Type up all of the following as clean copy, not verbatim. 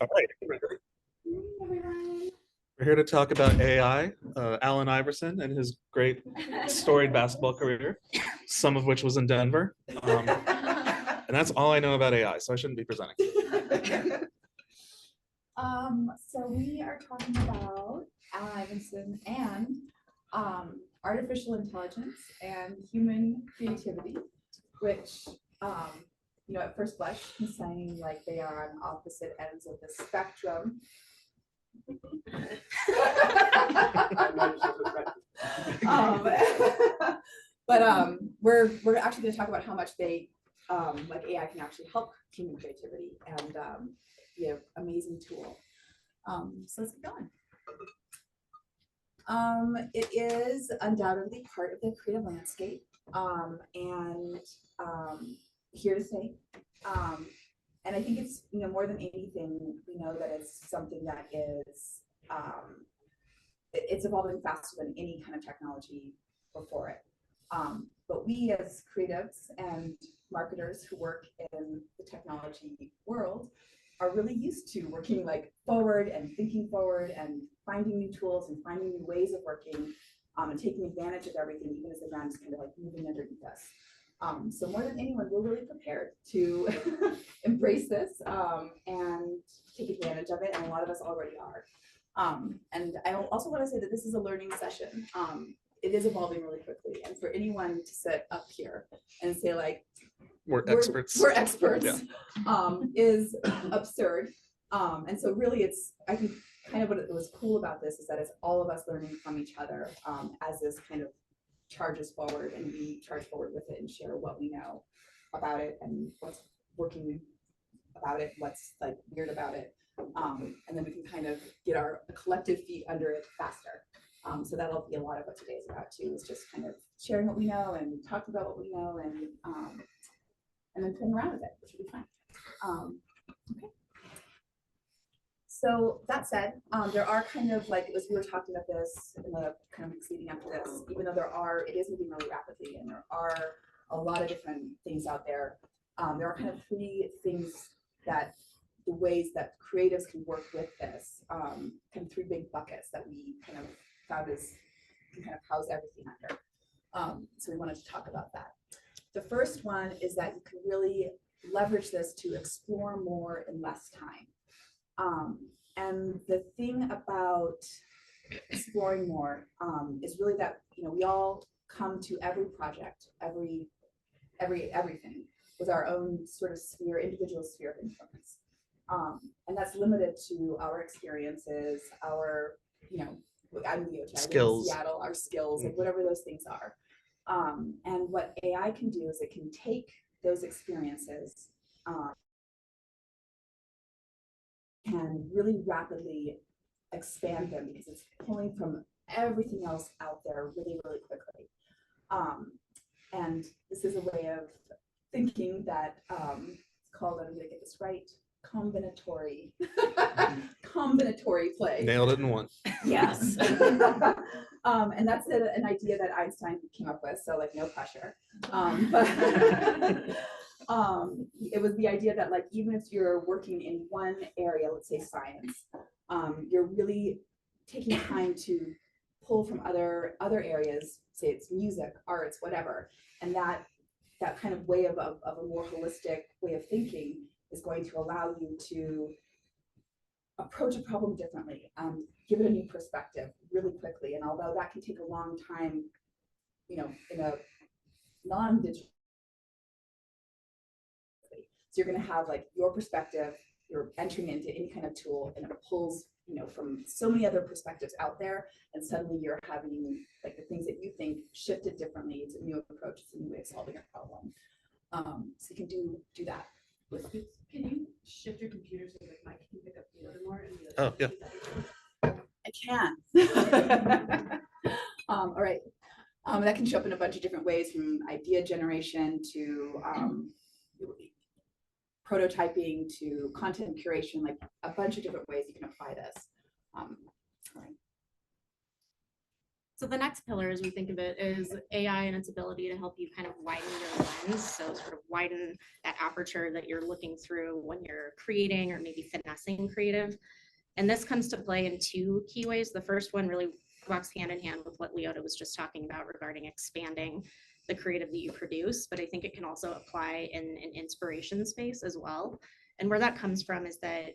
All right. We're here to talk about AI, Allen Iverson and his great storied basketball career, some of which was in Denver. And that's all I know about AI, so I shouldn't be presenting. So we are talking about Allen Iverson and artificial intelligence and human creativity, which, at first blush can seem like they are on opposite ends of the spectrum. But we're actually going to talk about how much they, like AI can actually help human creativity and be an amazing tool. So let's get going. It is undoubtedly part of the creative landscape, and here to stay. And I think it's, more than anything, we know that it's something that is, it's evolving faster than any kind of technology before it. But we as creatives and marketers who work in the technology world are really used to working forward and thinking forward and finding new tools and finding new ways of working, and taking advantage of everything, even as the ground is kind of moving underneath us. So more than anyone, we're really prepared to embrace this and take advantage of it, and a lot of us already are. And I also want to say that this is a learning session. It is evolving really quickly, and for anyone to sit up here and say we're experts, yeah. Is absurd. And so really I think kind of what was cool about this is that it's all of us learning from each other as this kind of charges forward, and we charge forward with it and share what we know about it and what's working about it, what's weird about it. And then we can kind of get our collective feet under it faster. So that'll be a lot of what today is about too, is just kind of sharing what we know and talking about what we know, and then playing around with it, which will be fun. Okay. So that said, there are kind of as we were talking about this in the kind of weeks leading up to this, even though it is moving really rapidly, and there are a lot of different things out there. There are kind of three things that the ways that creatives can work with this, kind of three big buckets that we kind of found can kind of house everything under. So we wanted to talk about that. The first one is that you can really leverage this to explore more in less time. And the thing about exploring more is really that we all come to every project, everything with our own sort of individual sphere of influence, and that's limited to our experiences, our I'm skills, Seattle, our skills, whatever those things are. And what AI can do is it can take those experiences and really rapidly expand them, because it's pulling from everything else out there really, really quickly. And this is a way of thinking that it's called, I'm going to get this right, combinatory play. Nailed it in one. Yes. And that's an idea that Einstein came up with, so no pressure. But it was the idea that even if you're working in one area, let's say science, you're really taking time to pull from other areas, say it's music, arts, whatever, and that kind of way of a more holistic way of thinking is going to allow you to approach a problem differently, give it a new perspective really quickly. And although that can take a long time, in a non-digital, so you're going to have your perspective, you're entering into any kind of tool, and it pulls from so many other perspectives out there, and suddenly you're having the things that you think shifted differently. It's a new approach, it's a new way of solving a problem. So you can do that. Can you shift your computer so that Mike can pick up the other more? Oh, yeah. I can. All right. That can show up in a bunch of different ways, from idea generation to prototyping to content curation, a bunch of different ways you can apply this. All right. So the next pillar, as we think of it, is AI and its ability to help you kind of widen your lens. So sort of widen that aperture that you're looking through when you're creating or maybe finessing creative. And this comes to play in two key ways. The first one really walks hand in hand with what Leota was just talking about regarding expanding the creative that you produce, but I think it can also apply in an inspiration space as well. And where that comes from is that,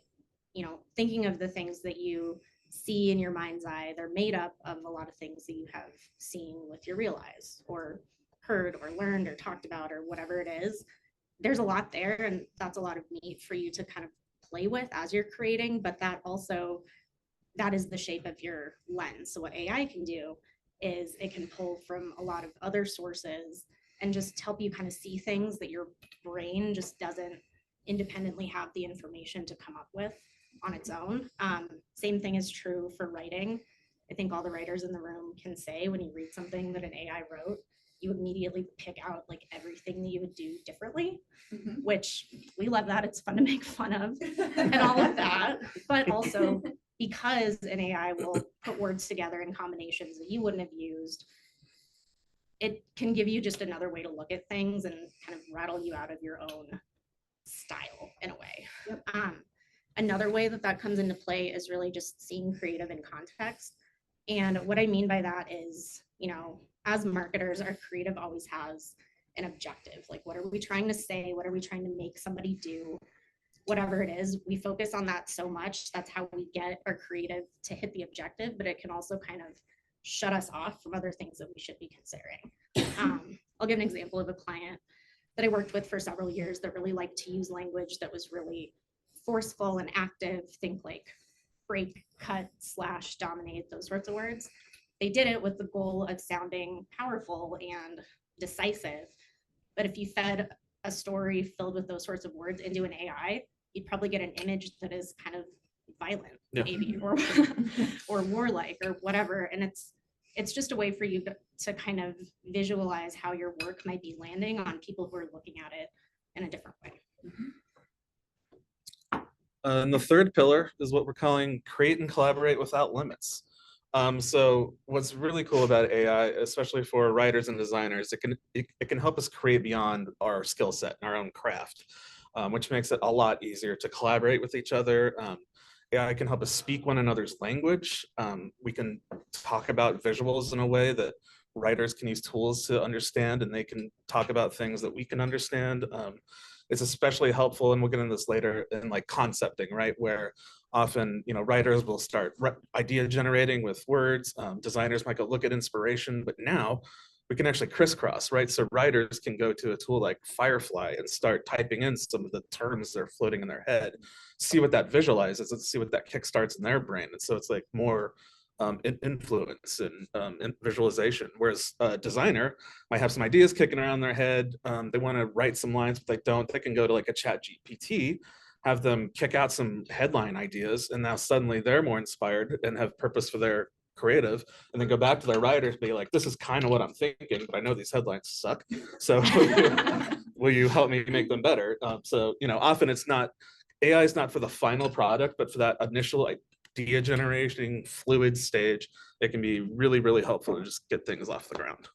thinking of the things that you see in your mind's eye, they're made up of a lot of things that you have seen with your real eyes or heard or learned or talked about or whatever it is. There's a lot there, and that's a lot of meat for you to kind of play with as you're creating, but that is the shape of your lens. So what AI can do is it can pull from a lot of other sources and just help you kind of see things that your brain just doesn't independently have the information to come up with on its own. Same thing is true for writing. I think all the writers in the room can say when you read something that an AI wrote, you immediately pick out like everything that you would do differently, which we love that. It's fun to make fun of and all of that. But also because an AI will put words together in combinations that you wouldn't have used, it can give you just another way to look at things and kind of rattle you out of your own style in a way. Yep. Another way that comes into play is really just seeing creative in context. And what I mean by that is, as marketers, our creative always has an objective. Like, what are we trying to say? What are we trying to make somebody do? Whatever it is, we focus on that so much. That's how we get our creative to hit the objective, but it can also kind of shut us off from other things that we should be considering. I'll give an example of a client that I worked with for several years that really liked to use language that was really forceful and active. Think like break, cut, slash, dominate, those sorts of words. They did it with the goal of sounding powerful and decisive. But if you fed a story filled with those sorts of words into an AI, you'd probably get an image that is kind of violent, maybe, or warlike or whatever. And it's just a way for you to kind of visualize how your work might be landing on people who are looking at it in a different way. And the third pillar is what we're calling create and collaborate without limits. So what's really cool about AI, especially for writers and designers, it can help us create beyond our skill set and our own craft, which makes it a lot easier to collaborate with each other. AI can help us speak one another's language. We can talk about visuals in a way that writers can use tools to understand, and they can talk about things that we can understand. It's especially helpful, and we'll get into this later, in like concepting, right? Where often, writers will start idea generating with words. Designers might go look at inspiration, but now we can actually crisscross, right? So writers can go to a tool like Firefly and start typing in some of the terms that are floating in their head, see what that visualizes, and see what that kickstarts in their brain. And so it's like more influence and visualization. Whereas a designer might have some ideas kicking around their head. They want to write some lines, but they don't. They can go to like a ChatGPT, have them kick out some headline ideas, and now suddenly they're more inspired and have purpose for their creative, and then go back to their writers and be like, this is kind of what I'm thinking, but I know these headlines suck. So will you help me make them better? So, often it's not, AI is not for the final product, but for that initial idea generating fluid stage, it can be really, really helpful to just get things off the ground.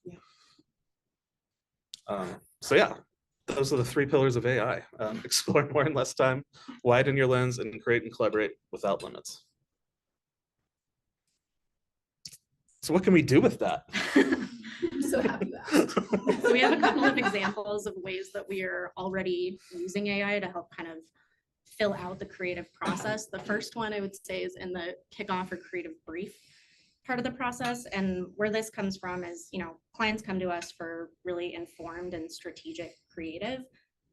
So yeah, those are the three pillars of AI. Explore more in less time, widen your lens, and create and collaborate without limits. So what can we do with that? I'm so happy you asked. So we have a couple of examples of ways that we are already using AI to help kind of fill out the creative process. The first one I would say is in the kickoff or creative brief part of the process. And where this comes from is, clients come to us for really informed and strategic creative,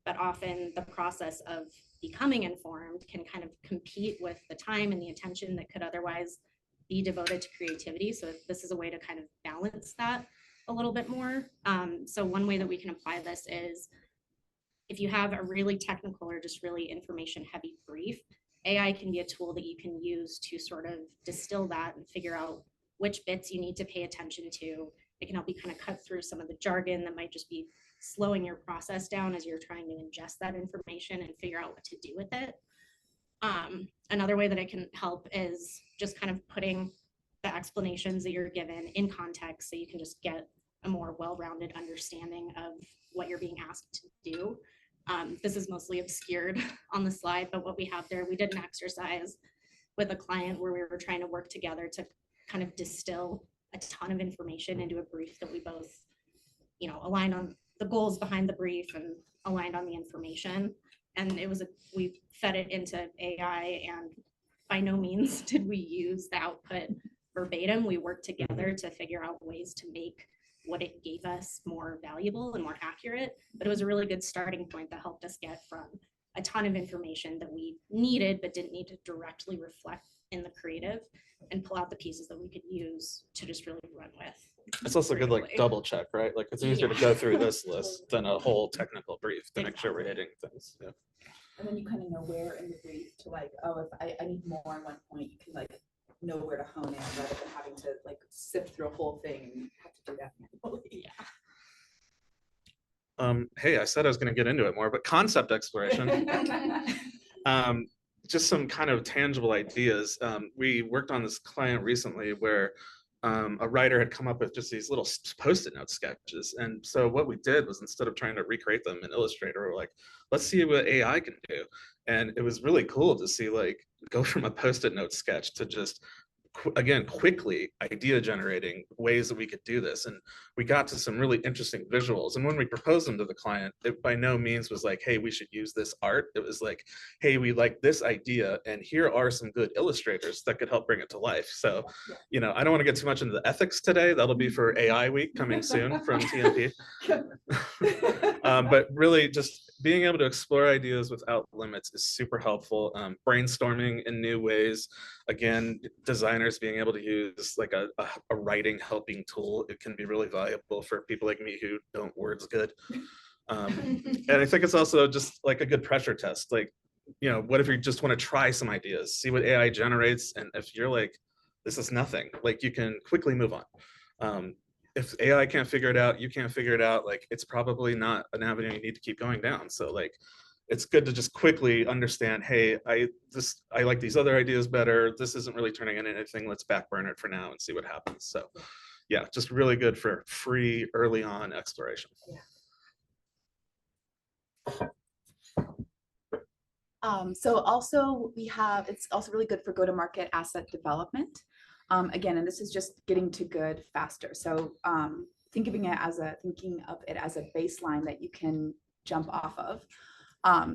but often the process of becoming informed can kind of compete with the time and the attention that could otherwise be devoted to creativity. So this is a way to kind of balance that a little bit more. So one way that we can apply this is if you have a really technical or just really information heavy brief, AI can be a tool that you can use to sort of distill that and figure out which bits you need to pay attention to. It can help you kind of cut through some of the jargon that might just be slowing your process down as you're trying to ingest that information and figure out what to do with it. Another way that it can help is just kind of putting the the explanations that you're given in context so you can just get a more well-rounded understanding of what you're being asked to do. This is mostly obscured on the slide, but what we have there, we did an exercise with a client where we were trying to work together to kind of distill a ton of information into a brief that we both, aligned on the goals behind the brief and aligned on the information. And we fed it into AI, and by no means did we use the output verbatim. We worked together to figure out ways to make what it gave us more valuable and more accurate, but it was a really good starting point that helped us get from a ton of information that we needed but didn't need to directly reflect in the creative, and pull out the pieces that we could use to just really run with. It's also good, like, double check, right? Like, it's easier to go through this list than a whole technical brief to make sure we're hitting things. Yeah. And then you kind of know where in the brief to, like, oh, if I need more on one point, you can, like, know where to hone in rather than having to, like, sift through a whole thing and have to do that manually. Yeah. Hey, I said I was going to get into it more, but concept exploration. Just some kind of tangible ideas. We worked on this client recently where a writer had come up with just these little Post-it note sketches. And so what we did was, instead of trying to recreate them in Illustrator, we're like, let's see what AI can do. And it was really cool to see, like, go from a Post-it note sketch to just, again, quickly idea generating ways that we could do this. And we got to some really interesting visuals. And when we proposed them to the client, it by no means was like, hey, we should use this art. It was like, hey, we like this idea, and here are some good illustrators that could help bring it to life. So, I don't want to get too much into the ethics today. That'll be for AI week coming soon from TNP. But really, just being able to explore ideas without limits is super helpful. Brainstorming in new ways. Again, designers being able to use, like, a writing helping tool, it can be really valuable for people like me who don't words good. And I think it's also just like a good pressure test. Like, what if you just want to try some ideas, see what AI generates, and if you're like, this is nothing, like, you can quickly move on. If AI can't figure it out, you can't figure it out, like, it's probably not an avenue you need to keep going down. So, like, it's good to just quickly understand, hey, I like these other ideas better. This isn't really turning into anything. Let's back burner it for now and see what happens. So yeah, just really good for free early on exploration. So also it's also really good for go-to-market asset development. Again, and this is just getting to good faster. So thinking of it as a baseline that you can jump off of.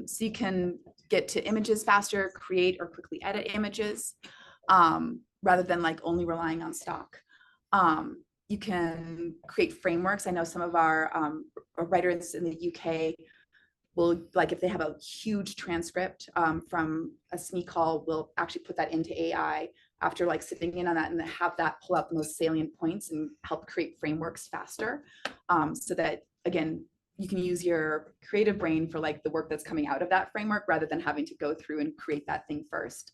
So you can get to images faster, create or quickly edit images, rather than, like, only relying on stock. You can create frameworks. I know some of our writers in the UK will, like, if they have a huge transcript from a SME call, we'll actually put that into AI after, like, sitting in on that, and have that pull out the most salient points and help create frameworks faster, so that, again, you can use your creative brain for, like, the work that's coming out of that framework rather than having to go through and create that thing first.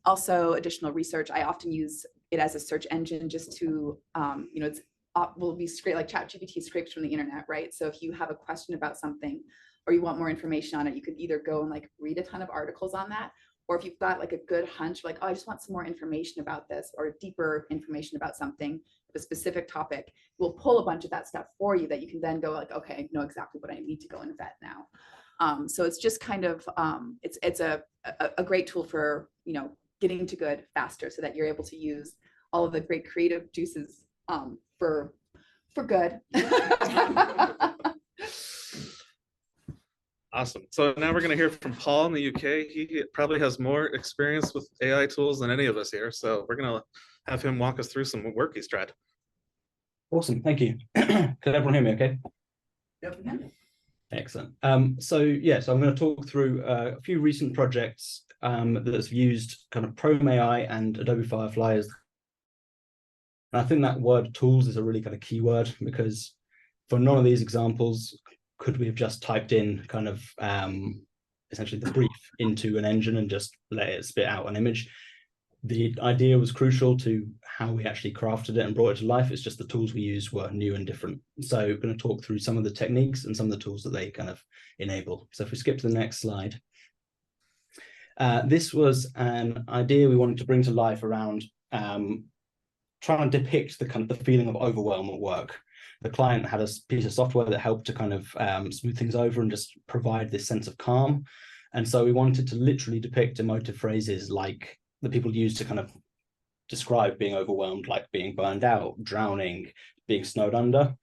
Also, additional research. I often use it as a search engine just to, it's will be scraped, like ChatGPT scrapes from the internet, right? So if you have a question about something or you want more information on it, you could either go and, like, read a ton of articles on that, or if you've got, like, a good hunch, like, oh, I just want some more information about this, or deeper information about something, a specific topic, we'll pull a bunch of that stuff for you that you can then go, like, okay, I know exactly what I need to go and vet now. So it's just kind of, it's a great tool for, getting to good faster, so that you're able to use all of the great creative juices for good. Awesome. So now we're going to hear from Paul in the UK. He probably has more experience with AI tools than any of us here. So we're going to have him walk us through some work he's tried. Awesome. Thank you. Can everyone hear me okay? Yep. Excellent. So I'm going to talk through a few recent projects that have used kind of Chrome AI and Adobe Firefly as. And I think that word tools is a really kind of key word, because for none of these examples could we have just typed in kind of essentially the brief into an engine and just let it spit out an image. The idea was crucial to how we actually crafted it and brought it to life. It's just the tools we used were new and different. So I'm going to talk through some of the techniques and some of the tools that they kind of enable. So if we skip to the next slide. This was an idea we wanted to bring to life around trying to depict the kind of the feeling of overwhelm at work. The client had a piece of software that helped to kind of smooth things over and just provide this sense of calm. And so we wanted to literally depict emotive phrases like that people use to kind of describe being overwhelmed, like being burned out, drowning, being snowed under.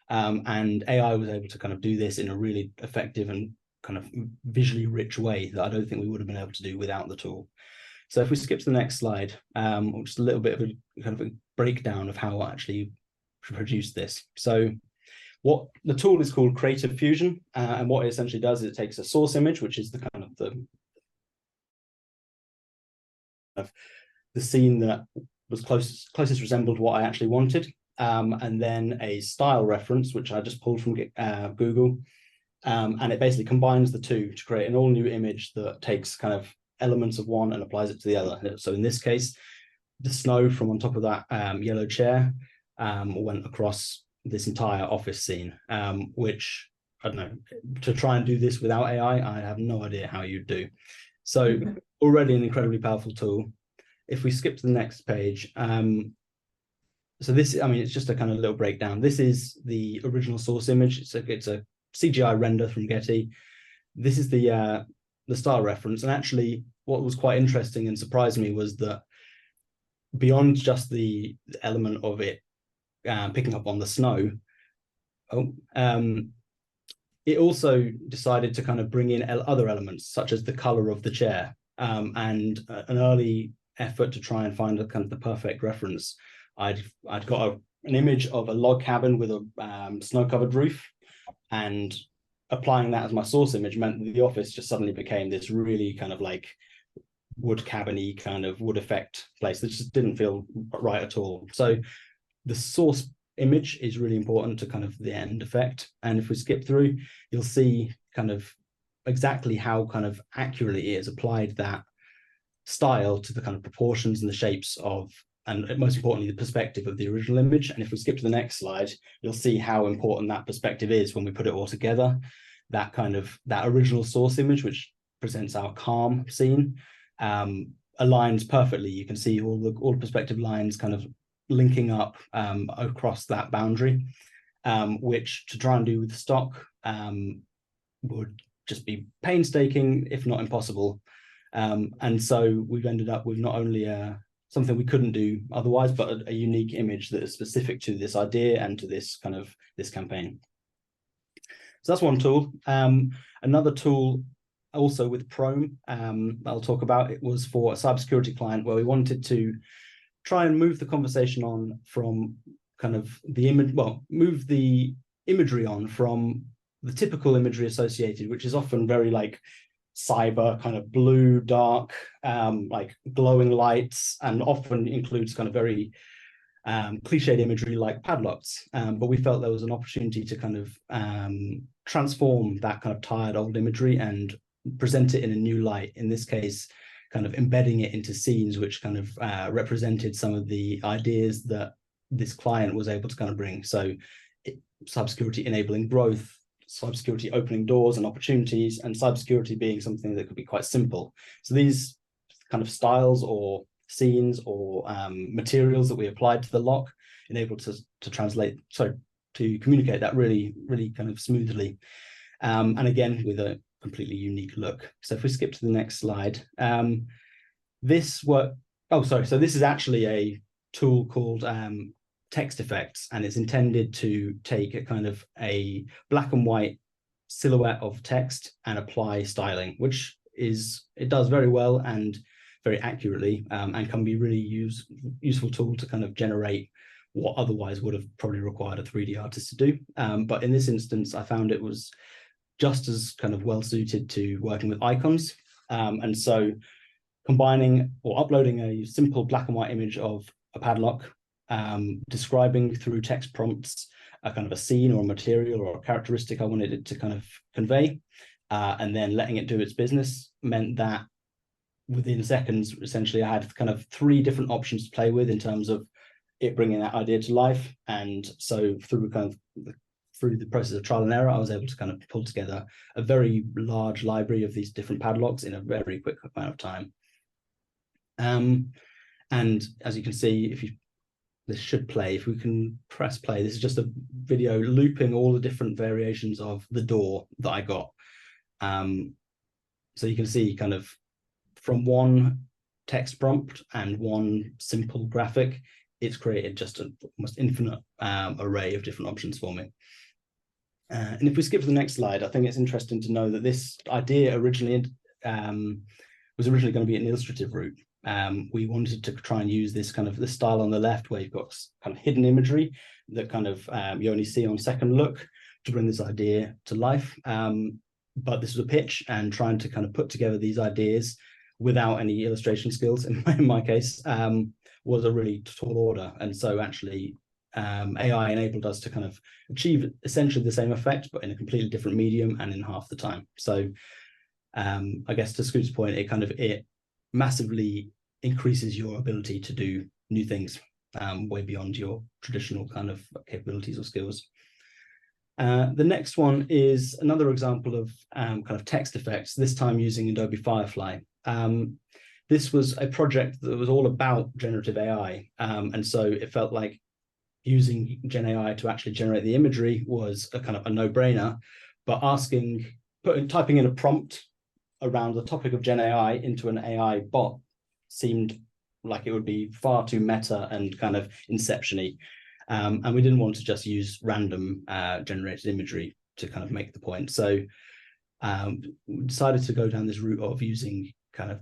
And AI was able to kind of do this in a really effective and kind of visually rich way that I don't think we would have been able to do without the tool. So if we skip to the next slide, just a little bit of a kind of a breakdown of how I actually produce this. So what the tool is called Creative Fusion, and what it essentially does is it takes a source image, which is the kind of the scene that was closest resembled what I actually wanted, and then a style reference, which I just pulled from Google, and it basically combines the two to create an all new image that takes kind of elements of one and applies it to the other. So in this case, the snow from on top of that yellow chair went across this entire office scene, which I don't know, to try and do this without AI, I have no idea how you'd do. So already an incredibly powerful tool. If we skip to the next page, so this, I mean, it's just a kind of little breakdown. This is the original source image. It's a CGI render from Getty. This is the style reference. And actually, what was quite interesting and surprised me was that beyond just the element of it picking up on the snow, it also decided to kind of bring in other elements, such as the color of the chair, and an early effort to try and find a kind of the perfect reference. I'd got an image of a log cabin with a snow-covered roof, and applying that as my source image meant that the office just suddenly became this really kind of like wood cabin-y kind of wood effect place that just didn't feel right at all. So the source image is really important to kind of the end effect. And if we skip through, you'll see kind of exactly how kind of accurately it has applied that style to the kind of proportions and the shapes of, and most importantly, the perspective of the original image. And if we skip to the next slide, you'll see how important that perspective is when we put it all together. That kind of, that original source image, which presents our calm scene, aligns perfectly. You can see all the perspective lines kind of linking up across that boundary, which to try and do with stock would just be painstaking, if not impossible. And so we've ended up with not only something we couldn't do otherwise, but a unique image that is specific to this idea and to this kind of this campaign. So that's one tool. Another tool also with Chrome, I'll talk about, it was for a cybersecurity client where we wanted to try and move the conversation on from kind of the image, well, move the imagery on from the typical imagery associated, which is often very like cyber, kind of blue, dark, like glowing lights, and often includes kind of very cliched imagery like padlocks. But we felt there was an opportunity to kind of transform that kind of tired old imagery and present it in a new light. In this case, kind of embedding it into scenes which kind of represented some of the ideas that this client was able to kind of bring. So cybersecurity enabling growth, cybersecurity opening doors and opportunities, and cybersecurity being something that could be quite simple. So these kind of styles or scenes or materials that we applied to the lock enabled to translate, sorry, to communicate that really, really kind of smoothly. And again, with a completely unique look. So if we skip to the next slide, this work, oh, sorry. So this is actually a tool called text effects, and it's intended to take a kind of a black and white silhouette of text and apply styling, which is, it does very well and very accurately, and can be really useful tool to kind of generate what otherwise would have probably required a 3D artist to do. But in this instance, I found it was just as kind of well suited to working with icons. And so combining or uploading a simple black and white image of a padlock, describing through text prompts a kind of a scene or a material or a characteristic I wanted it to kind of convey, and then letting it do its business, meant that within seconds, essentially, I had kind of 3 different options to play with in terms of it bringing that idea to life. And so through the process of trial and error, I was able to kind of pull together a very large library of these different padlocks in a very quick amount of time. And as you can see, this should play, if we can press play, this is just a video looping all the different variations of the door that I got. So you can see kind of from one text prompt and one simple graphic, it's created just an almost infinite array of different options for me. And if we skip to the next slide, I think it's interesting to know that this idea originally was originally going to be an illustrative route. We wanted to try and use this kind of the style on the left where you've got kind of hidden imagery that kind of you only see on second look to bring this idea to life. But this was a pitch, and trying to kind of put together these ideas without any illustration skills, in my case, was a really tall order. And so actually AI enabled us to kind of achieve essentially the same effect, but in a completely different medium and in half the time. So I guess to Scoot's point, it massively increases your ability to do new things way beyond your traditional kind of capabilities or skills. The next one is another example of kind of text effects, this time using Adobe Firefly. This was a project that was all about generative AI. And so it felt like using GenAI to actually generate the imagery was a kind of a no-brainer, but typing in a prompt around the topic of GenAI into an AI bot seemed like it would be far too meta and kind of inception-y. And we didn't want to just use random generated imagery to kind of make the point. So we decided to go down this route of using kind of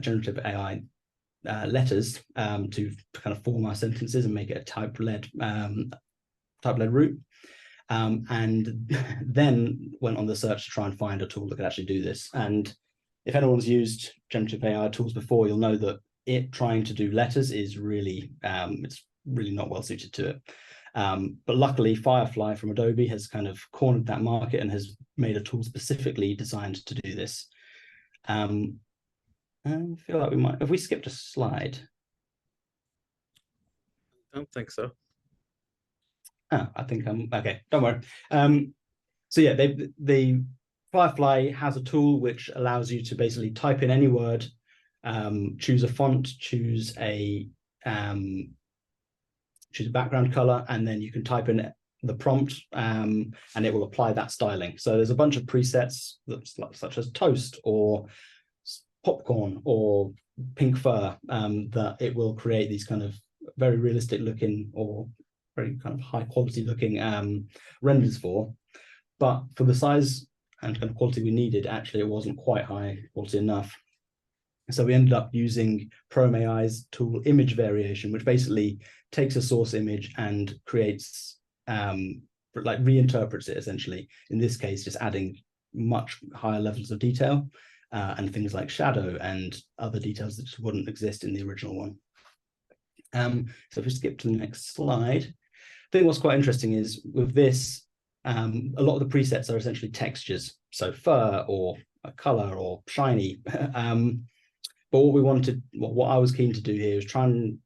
generative AI letters to kind of form our sentences and make it a type-led route. And then went on the search to try and find a tool that could actually do this. And if anyone's used generative AI tools before, you'll know that trying to do letters is really, it's really not well suited to it. But luckily, Firefly from Adobe has kind of cornered that market and has made a tool specifically designed to do this. I feel like we might, if we skipped a slide. I don't think so. I think I'm okay. Don't worry. So yeah, the Firefly has a tool which allows you to basically type in any word, choose a font, choose a background color, and then you can type in the prompt, and it will apply that styling. So there's a bunch of presets such as toast or popcorn or pink fur that it will create these kind of very realistic looking or very kind of high quality looking renders for. But for the size and kind of quality we needed, actually it wasn't quite high quality enough. So we ended up using Chrome AI's tool image variation, which basically takes a source image and creates like reinterprets it essentially. In this case, just adding much higher levels of detail and things like shadow and other details that just wouldn't exist in the original one. So if we skip to the next slide, I think what's quite interesting is with this, a lot of the presets are essentially textures. So fur or a color or shiny. But what I was keen to do here is try and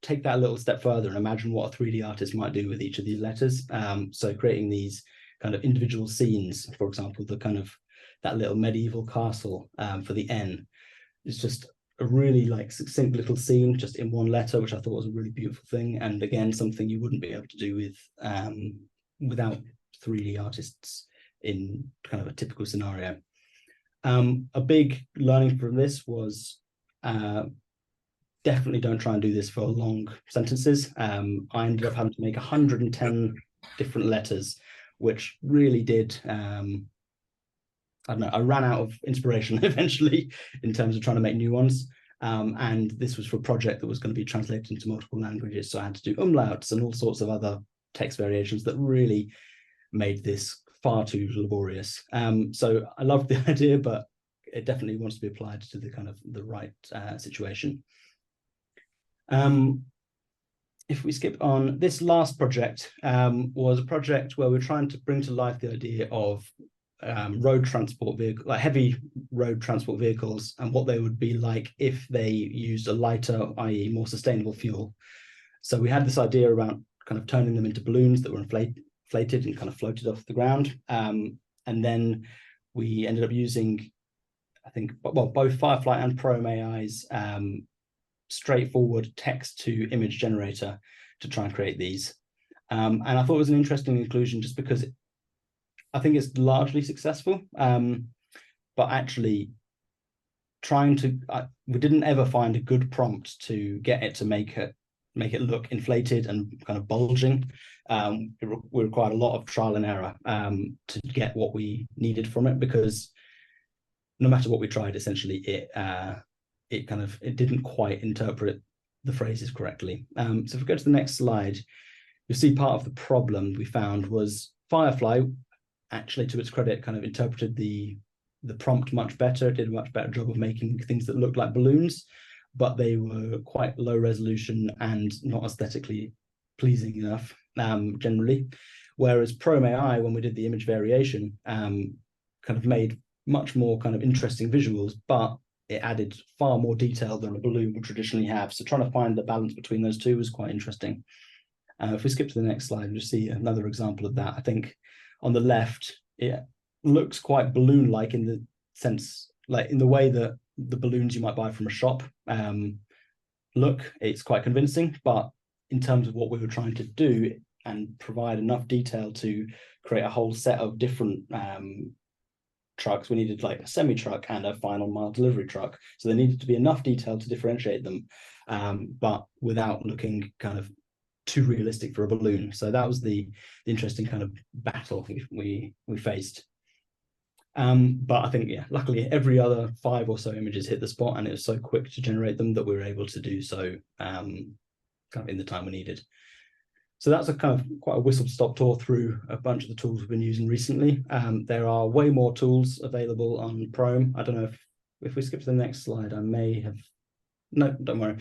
take that a little step further and imagine what a 3D artist might do with each of these letters. So creating these kind of individual scenes, for example, the kind of that little medieval castle for the N is just a really like succinct little scene just in one letter, which I thought was a really beautiful thing. And again, something you wouldn't be able to do with without 3D artists in kind of a typical scenario. A big learning from this was definitely don't try and do this for long sentences. I ended up having to make 110 different letters, which really did, I don't know, I ran out of inspiration eventually in terms of trying to make new ones. And this was for a project that was going to be translated into multiple languages. So I had to do umlauts and all sorts of other text variations that really made this far too laborious. So I loved the idea, but it definitely wants to be applied to the kind of the right situation. If we skip on, this last project was a project where we're trying to bring to life the idea of road transport vehicle, like heavy road transport vehicles, and what they would be like if they used a lighter, i.e. more sustainable fuel. So we had this idea around kind of turning them into balloons that were inflated and kind of floated off the ground. And then we ended up using, I think, well, both Firefly and Chrome AI's straightforward text to image generator to try and create these. And I thought it was an interesting inclusion just because I think it's largely successful, but actually we didn't ever find a good prompt to get it to make it look inflated and kind of bulging. We required a lot of trial and error to get what we needed from it, because no matter what we tried, essentially it didn't quite interpret the phrases correctly. So if we go to the next slide, you'll see part of the problem we found was Firefly, actually, to its credit, kind of interpreted the prompt much better. It did a much better job of making things that looked like balloons, but they were quite low resolution and not aesthetically pleasing enough, generally. Whereas Chrome AI, when we did the image variation, kind of made much more kind of interesting visuals, but it added far more detail than a balloon would traditionally have. So trying to find the balance between those two was quite interesting. If we skip to the next slide, we'll see another example of that. I think on the left, it looks quite balloon-like in the sense, like in the way that the balloons you might buy from a shop look. It's quite convincing, but in terms of what we were trying to do and provide enough detail to create a whole set of different trucks, we needed like a semi truck and a final mile delivery truck. So there needed to be enough detail to differentiate them, but without looking kind of too realistic for a balloon. So that was the interesting kind of battle we faced. But I think, yeah, luckily every other 5 or so images hit the spot, and it was so quick to generate them that we were able to do so kind of in the time we needed. So that's a kind of quite a whistle-stop tour through a bunch of the tools we've been using recently. There are way more tools available on Chrome. I don't know if we skip to the next slide, I may have, no, don't worry.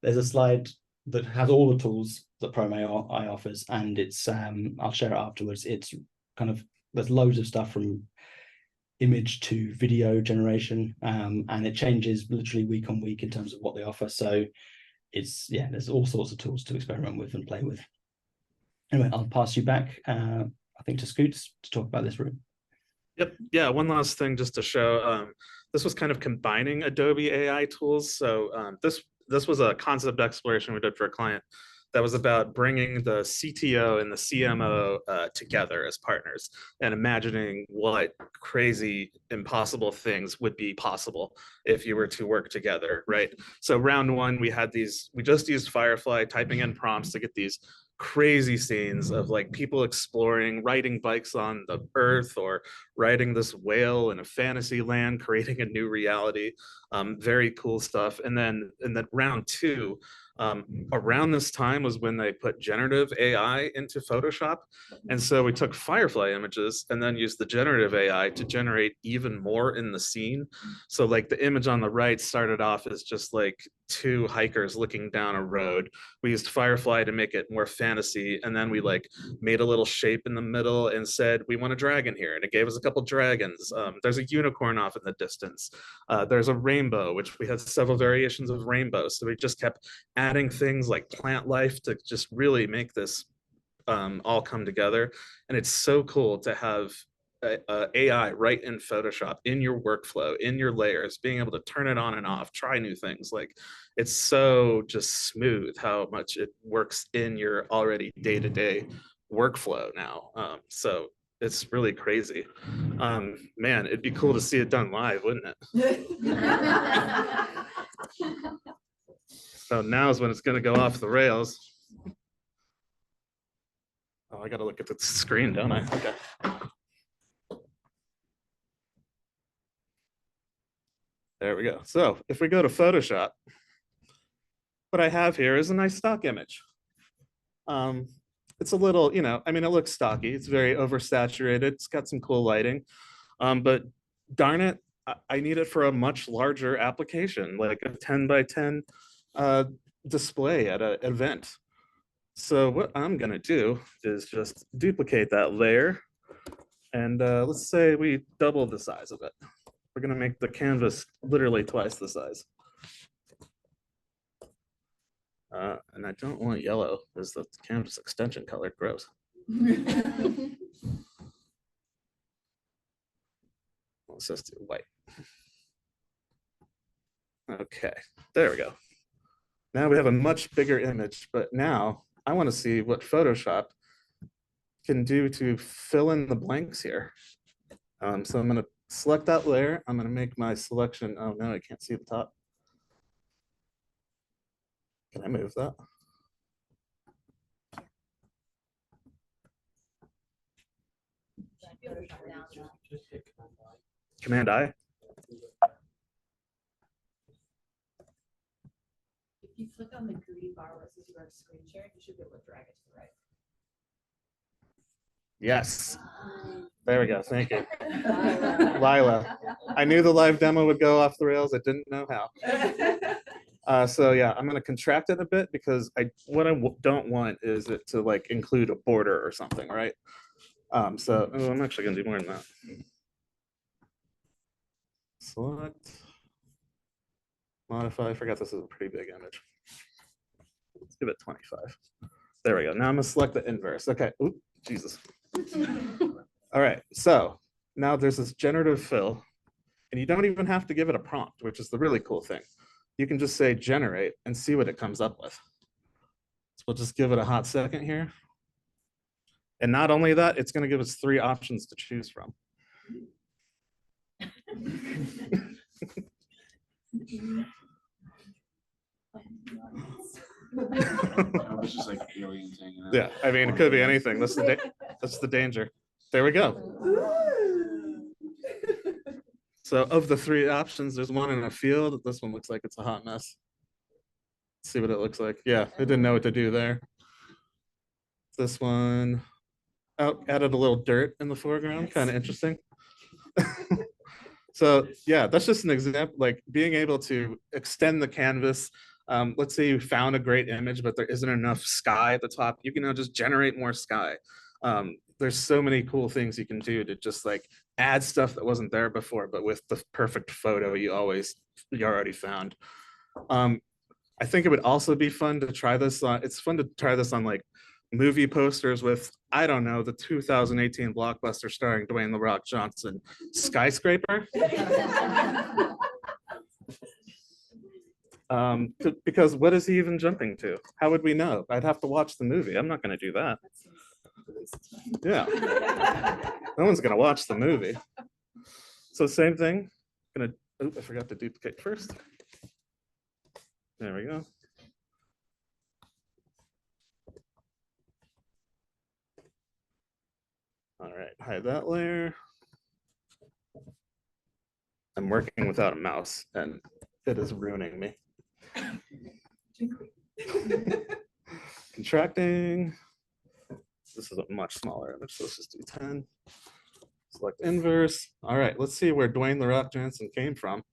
There's a slide that has all the tools that Chrome AI offers, and it's, I'll share it afterwards. It's kind of, there's loads of stuff from image to video generation, and it changes literally week on week in terms of what they offer. So it's, yeah, there's all sorts of tools to experiment with and play with. Anyway, I'll pass you back, I think, to Scoots to talk about this route. Yep. Yeah. One last thing just to show, this was kind of combining Adobe AI tools. So this was a concept exploration we did for a client that was about bringing the CTO and the CMO together as partners and imagining what crazy, impossible things would be possible if you were to work together, right? So round 1, we just used Firefly, typing in prompts to get these crazy scenes of like people exploring, riding bikes on the earth, or riding this whale in a fantasy land, creating a new reality. Very cool stuff. And then round 2, around this time was when they put generative AI into Photoshop. And so we took Firefly images and then used the generative AI to generate even more in the scene. So like the image on the right started off as just like 2 hikers looking down a road. We used Firefly to make it more fantasy. And then we like made a little shape in the middle and said, we want a dragon here. And it gave us a couple dragons. There's a unicorn off in the distance. There's a rainbow, which we had several variations of rainbow. So we just kept adding things like plant life to just really make this all come together. And it's so cool to have AI right in Photoshop, in your workflow, in your layers, being able to turn it on and off, try new things. Like, it's so just smooth how much it works in your already day-to-day workflow now. So it's really crazy. Man, it'd be cool to see it done live, wouldn't it? So now's when it's going to go off the rails. Oh, I got to look at the screen, don't I? Okay. There we go. So if we go to Photoshop, what I have here is a nice stock image. It's a little, you know, I mean, it looks stocky. It's very oversaturated. It's got some cool lighting. But darn it, I need it for a much larger application, like a 10 by 10 display at an event. So what I'm gonna do is just duplicate that layer, and let's say we double the size of it. We're gonna make the canvas literally twice the size. And I don't want yellow as the canvas extension color. Gross. Let's just do white. Okay, there we go. Now we have a much bigger image, but now I want to see what Photoshop can do to fill in the blanks here. So I'm going to select that layer. I'm going to make my selection. Oh no, I can't see the top. Can I move that? Command I. If you click on the green bar where it says you are screen sharing, you should be able to drag it to the right. Yes. There we go. Thank you. Lila. I knew the live demo would go off the rails. I didn't know how. So yeah, I'm going to contract it a bit because what I don't want is it to like include a border or something, right? So I'm actually going to do more than that. Select. Modify. I forgot this is a pretty big image. Let's give it 25. There we go. Now I'm going to select the inverse. Okay. Oop, Jesus. All right. So now there's this generative fill, and you don't even have to give it a prompt, which is the really cool thing. You can just say generate and see what it comes up with. So we'll just give it a hot second here. And not only that, it's going to give us 3 options to choose from. It's just like alien thing. You know? Yeah, I mean, it could be anything. That's the danger. There we go. So of the 3 options, there's one in a field. This one looks like it's a hot mess. Let's see what it looks like. Yeah, it didn't know what to do there. This one added a little dirt in the foreground, kind of interesting. So yeah, that's just an example, like being able to extend the canvas. Let's say you found a great image, but there isn't enough sky at the top. You can now just generate more sky. There's so many cool things you can do to just like add stuff that wasn't there before, but with the perfect photo you already found. I think it would also be fun to try this on, it's fun to try this on like movie posters with, I don't know, the 2018 blockbuster starring Dwayne "The Rock" Johnson, Skyscraper. Because what is he even jumping to? How would we know? I'd have to watch the movie. I'm not going to do that. Yeah, no one's going to watch the movie. So same thing. I forgot to duplicate first. There we go. All right, hide that layer. I'm working without a mouse and it is ruining me. Contracting. This is a much smaller image, so let's just do 10. Select inverse. All right, let's see where Dwayne "The Rock" Johnson came from.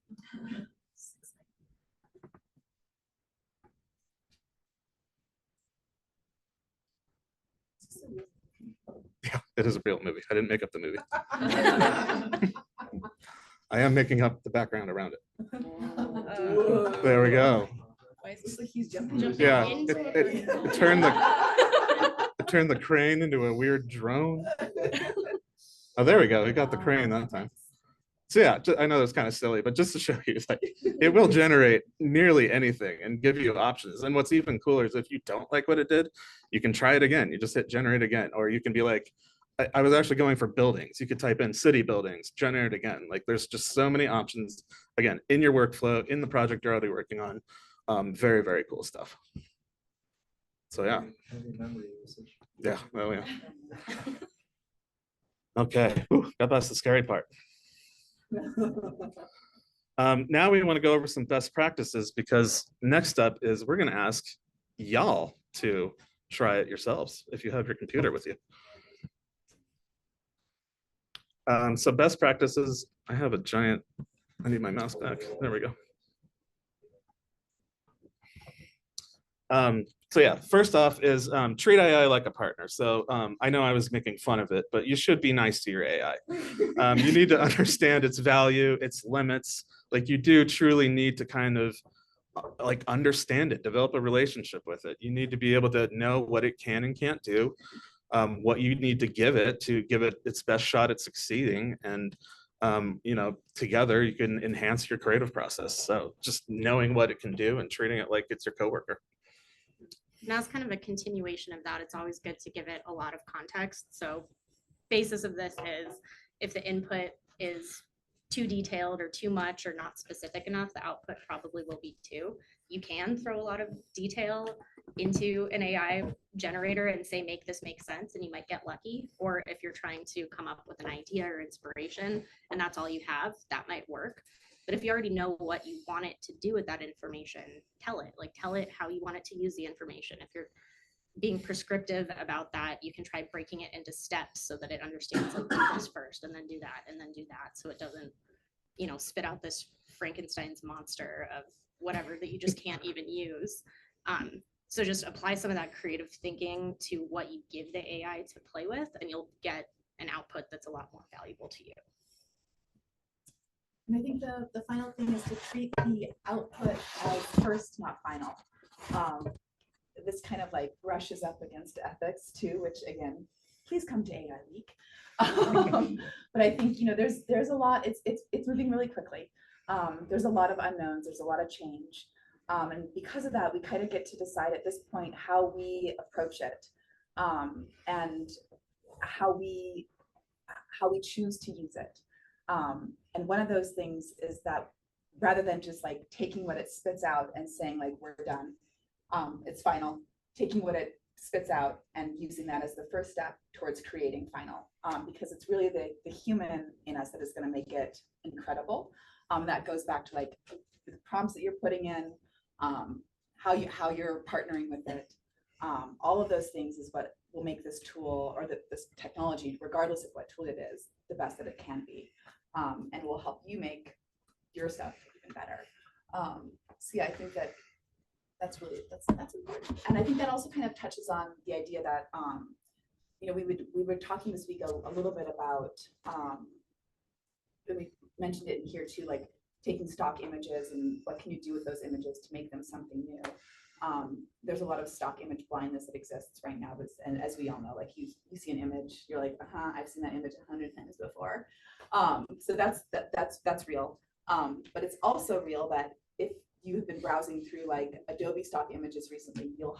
Yeah, it is a real movie. I didn't make up the movie. I am making up the background around it. There we go. Why is this like he's jumping? Yeah, it turned the crane into a weird drone. Oh, there we go. We got the crane that time. So yeah, I know that's kind of silly, but just to show you, like, it will generate nearly anything and give you options. And what's even cooler is if you don't like what it did, you can try it again. You just hit generate again, or you can be like, I was actually going for buildings. You could type in city buildings, generate again. Like there's just so many options, again, in your workflow, in the project you're already working on. Very, very cool stuff. So yeah. Yeah, oh yeah. Okay, got past the scary part. Now we want to go over some best practices, because next up is we're going to ask y'all to try it yourselves if you have your computer with you. So best practices, I have a giant, I need my mouse back. There we go. So yeah, first off is treat AI like a partner. So I know I was making fun of it, but you should be nice to your AI. You need to understand its value, its limits. Like you do truly need to kind of like understand it, develop a relationship with it. You need to be able to know what it can and can't do, what you need to give it its best shot at succeeding. And together you can enhance your creative process. So just knowing what it can do and treating it like it's your coworker. And as kind of a continuation of that, it's always good to give it a lot of context. So basis of this is if the input is too detailed or too much or not specific enough, the output probably will be too. You can throw a lot of detail into an AI generator and say, make this make sense, and you might get lucky. Or if you're trying to come up with an idea or inspiration and that's all you have, that might work. But if you already know what you want it to do with that information, tell it how you want it to use the information. If you're being prescriptive about that, you can try breaking it into steps so that it understands, like, do this first and then do that and then do that, so it doesn't spit out this Frankenstein's monster of whatever that you just can't even use. So just apply some of that creative thinking to what you give the AI to play with, and you'll get an output that's a lot more valuable to you. And I think the final thing is to treat the output as first, not final. This kind of like brushes up against ethics too, which again, please come to AI Week. But I think there's a lot. It's moving really quickly. There's a lot of unknowns. There's a lot of change, and because of that, we kind of get to decide at this point how we approach it, and how we choose to use it. And one of those things is that rather than just like taking what it spits out and saying like we're done, it's final, taking what it spits out and using that as the first step towards creating final, because it's really the human in us that is going to make it incredible. That goes back to like the prompts that you're putting in, how you're partnering with it. All of those things is what will make this tool or this technology, regardless of what tool it is, the best that it can be, and will help you make your stuff even better. So yeah, I think that's important. And I think that also kind of touches on the idea that we were talking this week a little bit about, we mentioned it in here too, like taking stock images and what can you do with those images to make them something new. There's a lot of stock image blindness that exists right now, and as we all know, like you see an image, you're like, I've seen that image 100 times before. So that's real. But it's also real that if you've been browsing through like Adobe stock images recently, you'll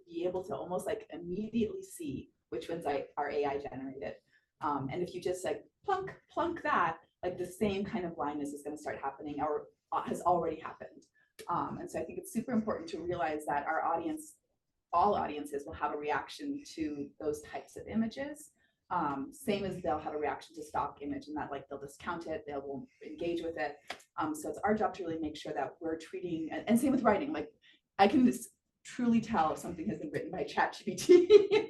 be able to almost like immediately see which ones are AI generated. And if you just like plunk that, like the same kind of blindness is going to start happening or has already happened. And so I think it's super important to realize that our audience, all audiences, will have a reaction to those types of images. Same as they'll have a reaction to stock image, and that like they'll discount it, they will engage with it. So it's our job to really make sure that we're treating, and same with writing, like I can just truly tell if something has been written by ChatGPT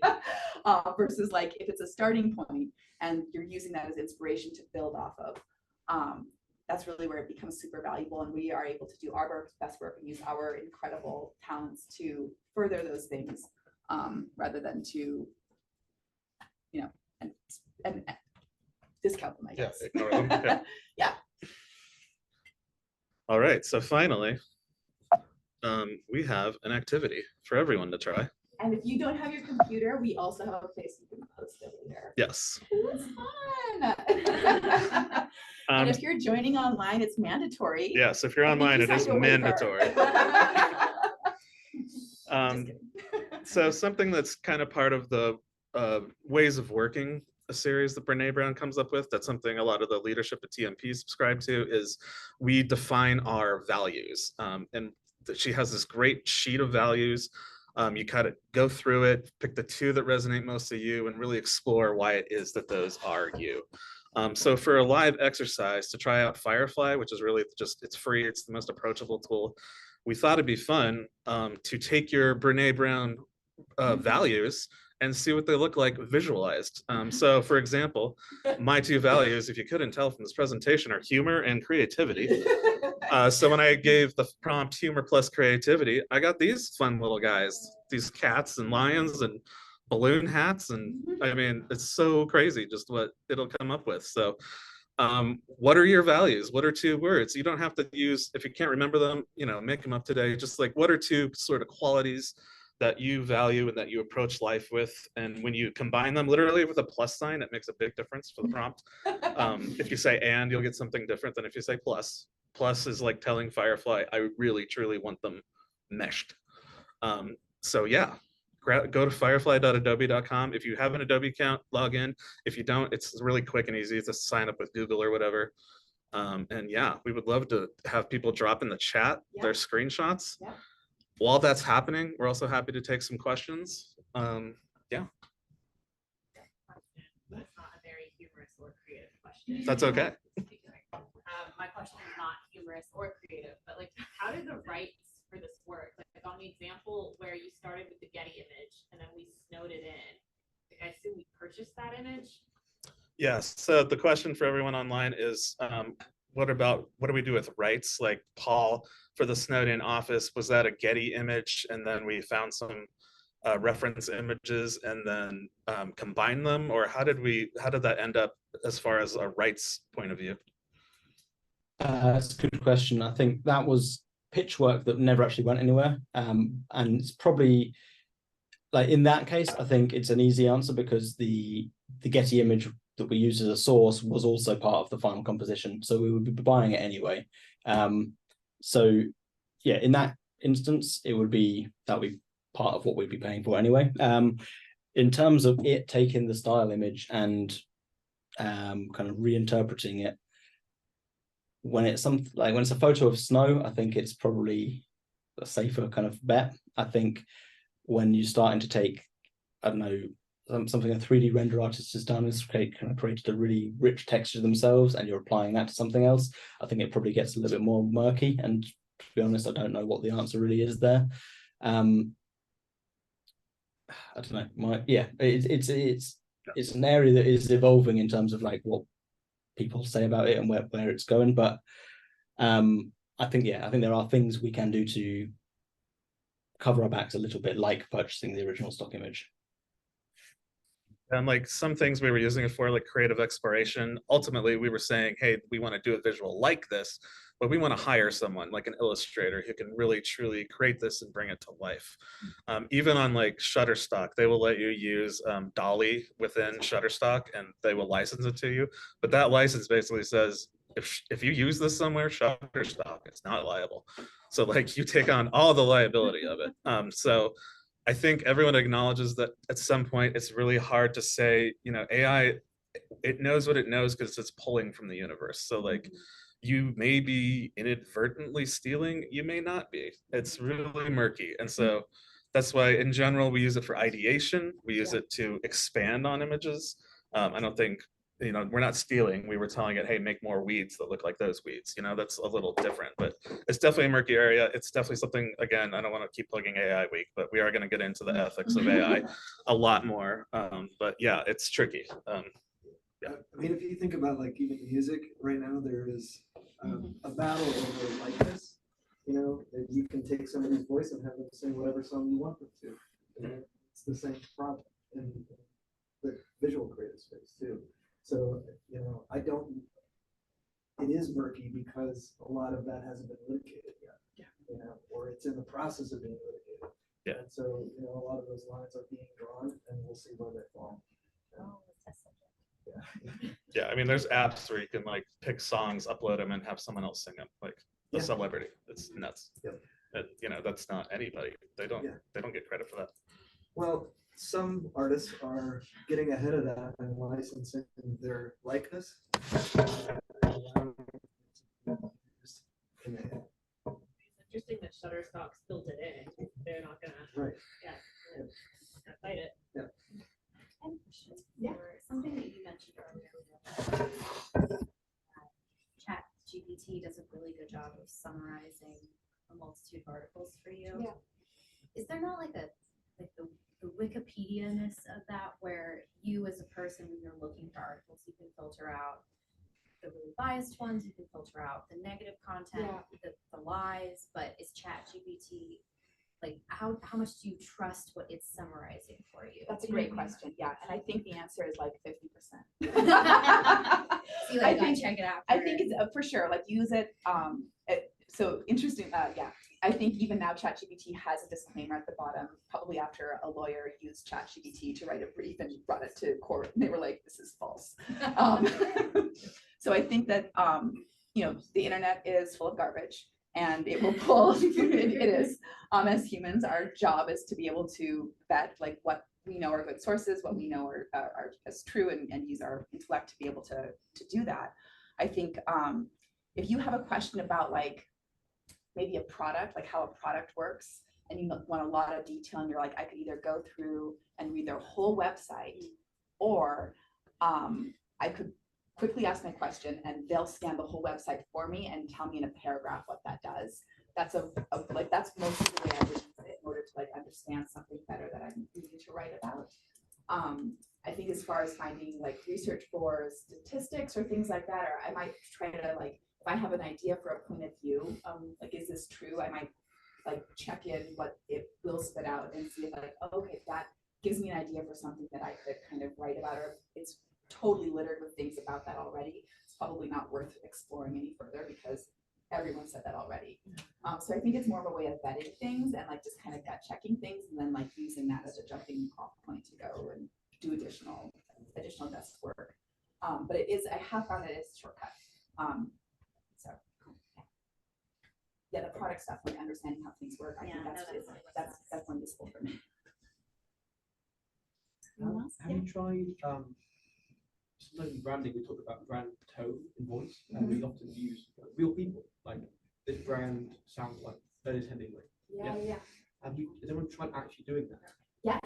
versus like if it's a starting point and you're using that as inspiration to build off of. That's really where it becomes super valuable, and we are able to do our best work and use our incredible talents to further those things, rather than to, and discount them, I guess. Yeah, ignore them. Yeah. Yeah. All right, so finally, we have an activity for everyone to try. And if you don't have your computer, we also have a place you can post it later. Yes. It's fun. And if you're joining online, it's mandatory. Yes, if you're online, it is mandatory. So something that's kind of part of the ways of working, a series that Brene Brown comes up with, that's something a lot of the leadership at TMP subscribe to, is we define our values. And she has this great sheet of values. You kind of go through it, pick the two that resonate most to you, and really explore why it is that those are you. So for a live exercise to try out Firefly, which is really just, it's free, it's the most approachable tool, we thought it'd be fun to take your Brene Brown values and see what they look like visualized. So for example, my two values, if you couldn't tell from this presentation, are humor and creativity. So when I gave the prompt humor plus creativity, I got these fun little guys, these cats and lions and balloon hats. And I mean, it's so crazy just what it'll come up with. So what are your values? What are two words? You don't have to use, if you can't remember them, make them up today. Just like, what are two sort of qualities that you value and that you approach life with. And when you combine them literally with a plus sign, it makes a big difference for the prompt. If you say and, you'll get something different than if you say plus. Plus is like telling Firefly, I really truly want them meshed. So yeah, go to firefly.adobe.com. If you have an Adobe account, log in. If you don't, it's really quick and easy to sign up with Google or whatever. And yeah, we would love to have people drop in the chat their screenshots. Yeah. While that's happening, we're also happy to take some questions. Yeah. That's not a very humorous or creative question. That's okay. My question is not humorous or creative, but like, how did the rights for this work? Like on the example where you started with the Getty image and then we snowed it in, like I assume we purchased that image. Yes. So the question for everyone online is, what do we do with rights? Like Paul for the Snowden office, was that a Getty image? And then we found some reference images and then combine them, or how did that end up as far as a rights point of view? That's a good question. I think that was pitch work that never actually went anywhere. And it's probably like in that case, I think it's an easy answer because the Getty image that we used as a source was also part of the final composition. So we would be buying it anyway. So yeah, in that instance, that would be part of what we'd be paying for anyway. In terms of it taking the style image and kind of reinterpreting it, when it's a photo of snow, I think it's probably a safer kind of bet. I think when you're starting to take, I don't know, something a 3D render artist has done is kind of created a really rich texture themselves, and you're applying that to something else, I think it probably gets a little bit more murky. And to be honest, I don't know what the answer really is there. I don't know. It's an area that is evolving in terms of like what people say about it and where it's going. But I think there are things we can do to cover our backs a little bit, like purchasing the original stock image. And like some things we were using it for, like creative exploration, ultimately we were saying, hey, we want to do a visual like this, but we want to hire someone like an illustrator who can really truly create this and bring it to life. Even on like Shutterstock, they will let you use Dolly within Shutterstock and they will license it to you. But that license basically says, if you use this somewhere, Shutterstock, it's not liable. So like you take on all the liability of it. So I think everyone acknowledges that at some point it's really hard to say, AI, it knows what it knows because it's pulling from the universe. So like you may be inadvertently stealing, you may not be. It's really murky. And so that's why in general, we use it for ideation. We use it to expand on images. I don't think, we're not stealing. We were telling it, hey, make more weeds that look like those weeds. That's a little different, but it's definitely a murky area. It's definitely something, again, I don't want to keep plugging AI week, but we are going to get into the ethics of AI a lot more. But yeah, it's tricky. I mean, if you think about like even music right now, there is a battle over likeness. That you can take somebody's voice and have them sing whatever song you want them to. It's the same problem in the visual creative space too. So, it is murky because a lot of that hasn't been litigated yet, or it's in the process of being litigated. Yeah. And so, a lot of those lines are being drawn and we'll see where they fall. Yeah, I mean, there's apps where you can like pick songs, upload them, and have someone else sing them, like a celebrity. It's nuts. Yep. That's not anybody. They don't get credit for that. Well, some artists are getting ahead of that and licensing their likeness. It's interesting that Shutterstock still did it. They're not gonna fight it. Yeah. Something that you mentioned earlier, ChatGPT does a really good job of summarizing a multitude of articles for you. Yeah. Is there not like the Wikipedia-ness of that, where you as a person, when you're looking for articles, you can filter out the really biased ones, you can filter out the negative content, the lies, but is ChatGPT, like how much do you trust what it's summarizing for you? That's a great question. Yeah, and I think the answer is like 50%. So you check it out. I think it's for sure. Like use it. So interesting. I think even now ChatGPT has a disclaimer at the bottom, probably after a lawyer used ChatGPT to write a brief and brought it to court, and they were like, this is false. So I think that, you know, the internet is full of garbage and it will pull, it is, as humans, our job is to be able to vet like what we know are good sources, what we know are as true, and use our intellect to be able to do that. I think if you have a question about like maybe a product, like how a product works, and you want a lot of detail, and you're like, I could either go through and read their whole website, or I could quickly ask my question and they'll scan the whole website for me and tell me in a paragraph what that does. That's like, that's most of the way I would use it in order to like understand something better that I'm needing to write about. I think as far as finding like research for statistics or things like that, or I might try to like, if I have an idea for a point of view, like, is this true? I might like check in what it will spit out and see if like, oh, okay, that gives me an idea for something that I could kind of write about, or it's totally littered with things about that already. It's probably not worth exploring any further because everyone said that already. So I think it's more of a way of vetting things and like just kind of gut checking things, and then like using that as a jumping off point to go and do additional desk work. But it is, I have found that it's a shortcut. So yeah, the product stuff, like understanding how things work, I think that's definitely useful for me. Have you tried sometimes in branding we talk about brand tone and voice, and we often use real people, like this brand sounds like Dennis Hemingway. Yeah. Has anyone tried actually doing that? Yes.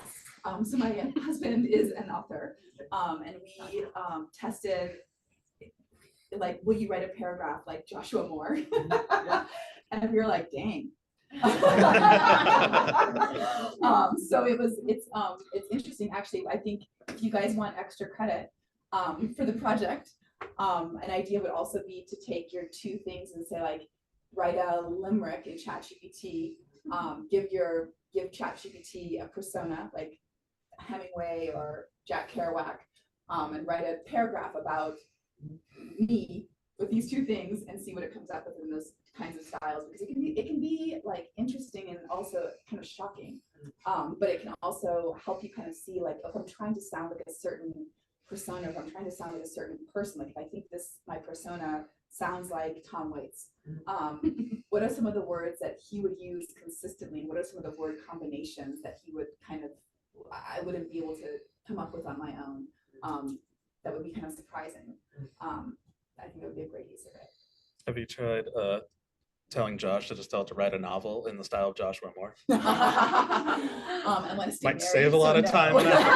So my husband is an author, and we tested like, will you write a paragraph like Joshua Moore? And we were like, dang. So it's interesting actually. I think if you guys want extra credit for the project, an idea would also be to take your two things and say like, write a limerick in ChatGPT, give ChatGPT a persona like Hemingway or Jack Kerouac, and write a paragraph about me with these two things and see what it comes up with in those kinds of styles, because it can be like interesting and also kind of shocking, but it can also help you kind of see like, if I'm trying to sound like a certain persona, if I'm trying to sound like a certain person, like if I think my persona sounds like Tom Waits, what are some of the words that he would use consistently? What are some of the word combinations that he would kind of, I wouldn't be able to come up with on my own, that would be kind of surprising. I think it would be a great use of it. Have you tried telling Josh to just tell it to write a novel in the style of Joshua Moore? I want to stay Might married, save a lot of no. time and effort.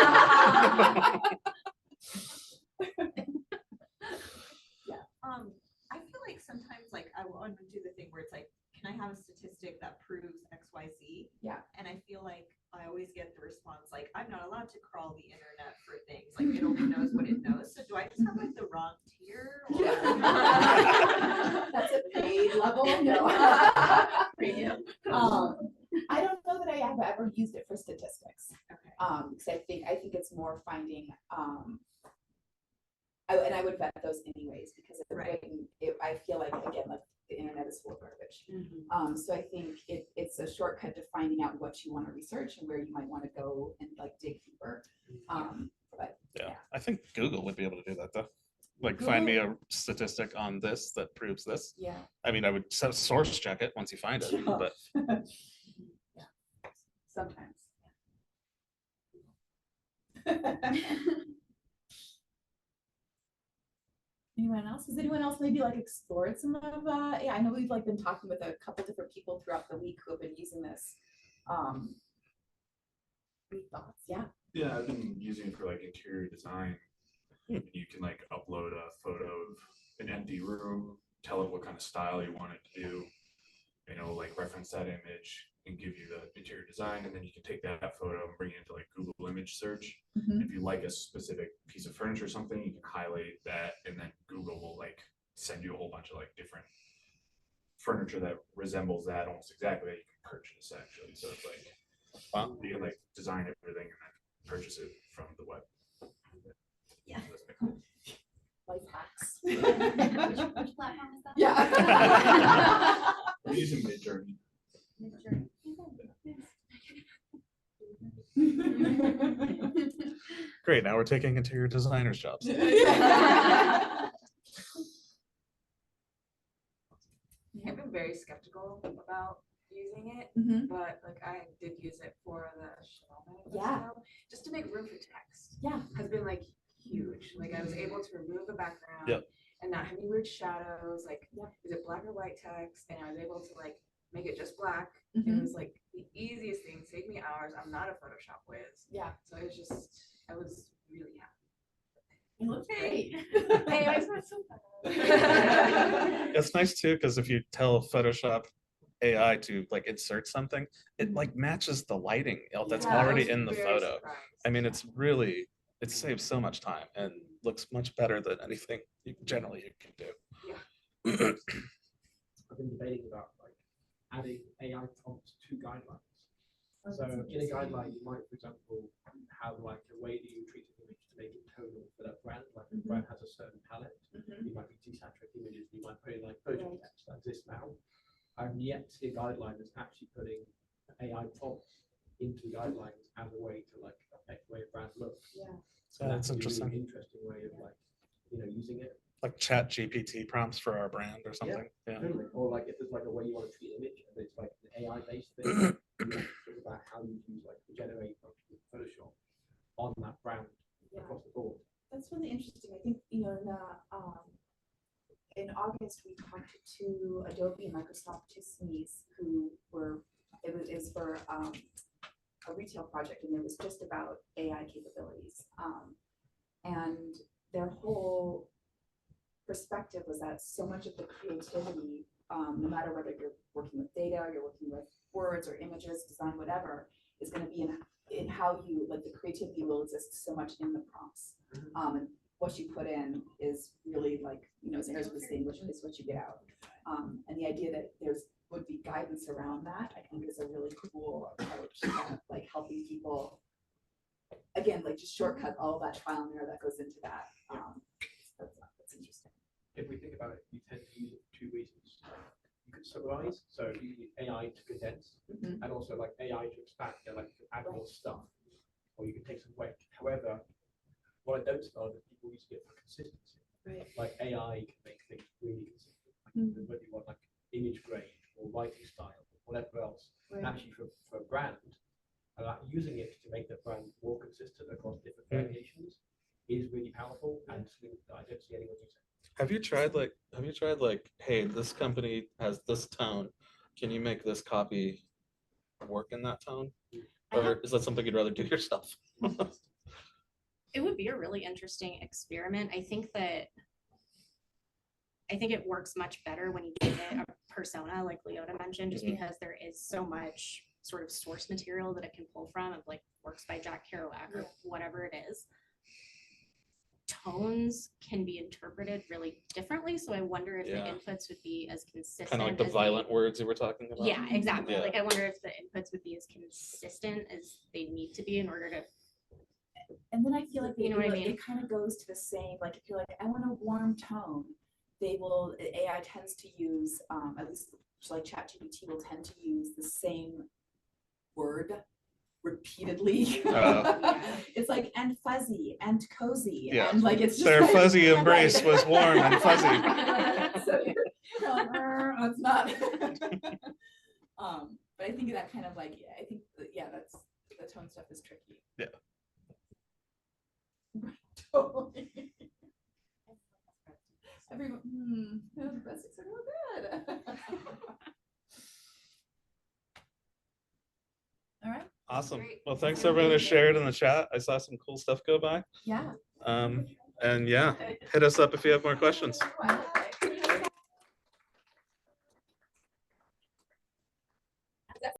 I feel like sometimes like I want to do the thing where it's like, can I have a statistic that proves XYZ? Yeah. And I feel like I always get the response like, I'm not allowed to crawl the internet for things. Like it only knows what it knows. So do I just have like the wrong tier? Or... Yeah. That's a paid level. No. Premium. I don't know that I have ever used it for statistics. Okay. Because I think it's more finding and I would vet those anyways, because I feel like, again, like the internet is full of garbage. So I think it's a shortcut to finding out what you want to research and where you might want to go and like dig deeper. But yeah, I think Google would be able to do that though. Like find me a statistic on this that proves this. Yeah. I mean, I would source check it once you find it, but yeah, sometimes. Anyone else? Has anyone else maybe like explored some of yeah, I know we've like been talking with a couple different people throughout the week who have been using this. Any thoughts? Yeah. Yeah, I've been using it for like interior design. You can like upload a photo of an empty room, tell it what kind of style you want it to do, you know, like reference that image and give you the interior design, and then you can take that photo and bring it into like Google image search. If you like a specific piece of furniture or something, you can highlight that, and then Google will like send you a whole bunch of like different furniture that resembles that almost exactly that you can purchase actually. So it's like, wow, you can like design everything and then purchase it from the web. Yeah. Life hacks. Which platform is that? Yeah. I'm using Midjourney. Great, now we're taking interior designers' jobs. I've been very skeptical about using it, Mhm. but like I did use it for the show. Yeah. Just to make room for text. Yeah. Has been like huge. Like I was able to remove the background Yep. and not have any weird shadows. Like, is it black or white text? And I was able to like make it just black. And it was like the easiest thing, saved me hours. I'm not a Photoshop whiz. Yeah. So it was just, I was really happy. It looks great. Hey, it's not so bad. It's nice too, because if you tell Photoshop AI to like insert something, it like matches the lighting that's Yeah, I already was in the very photo. surprised. I mean, it's really, it saves so much time and looks much better than anything generally you can do. I've been debating about like adding AI prompts to guidelines. So in a guideline, you might, for example, have like a way that you treat an image to make it tonal for that brand. Like if a brand has a certain palette, you might be desaturated images, you might put in like photo text like this now. I've yet to see a guideline that's actually putting AI prompts into guidelines as a way to like affect the way a brand looks. Yeah. So That's a interesting. really interesting way of like, using it. Like ChatGPT prompts for our brand or something. Yeah. Totally. Or like if there's like a way you want to treat an image and it's like an AI based thing, you have to think about how you use like the generate function of Photoshop on that brand across the board. That's really interesting. I think, in August, we talked to Adobe and Microsoft, two SMEs who were, it was for a retail project, and it was just about AI capabilities. And their whole perspective was that so much of the creativity, no matter whether you're working with data, or you're working with words or images, design, whatever, is going to be in how you, like, the creativity will exist so much in the prompts. And what you put in is really like, as Eris was saying, which is what you get out. And the idea that would be guidance around that, I think, is a really cool approach, like helping people, again, like just shortcut all that trial and error that goes into that. That's interesting. If we think about it, you tend to use it for two reasons. You could summarize, so you use AI to condense, and also like AI to expand, like to add more stuff, or you can take some away. However, what I don't spell is people use it for consistency. Right. Like AI can make things really consistent. Like whether you want like image grade or writing style or whatever else. Right. Actually, for a brand, using it to make the brand more consistent across different variations is really powerful, and something that I don't see anyone using. Have you tried like, hey, this company has this tone. Can you make this copy work in that tone? Or is that something you'd rather do yourself? It would be a really interesting experiment. I think it works much better when you give it a persona, like Leota mentioned, just because there is so much sort of source material that it can pull from, of like works by Jack Kerouac or whatever it is. Tones can be interpreted really differently, so I wonder if the inputs would be as consistent. Kind of like the violent words you were talking about. Yeah, exactly. Yeah. Like I wonder if the inputs would be as consistent as they need to be in order to. And then I feel like what I mean? It kind of goes to the same, like if you're like, I want a warm tone, AI tends to use, at least like ChatGPT will tend to use the same word repeatedly. It's like, and fuzzy and cozy, and like it's just their like, fuzzy embrace was warm and fuzzy. So you're like, it's not. But I think that kind of like, that's the tone stuff is tricky. Yeah. Totally. Everyone, the basics are real good. All right. Awesome. Great. Well, thanks everyone who shared in the chat. I saw some cool stuff go by. Yeah. And yeah, hit us up if you have more questions. Wow.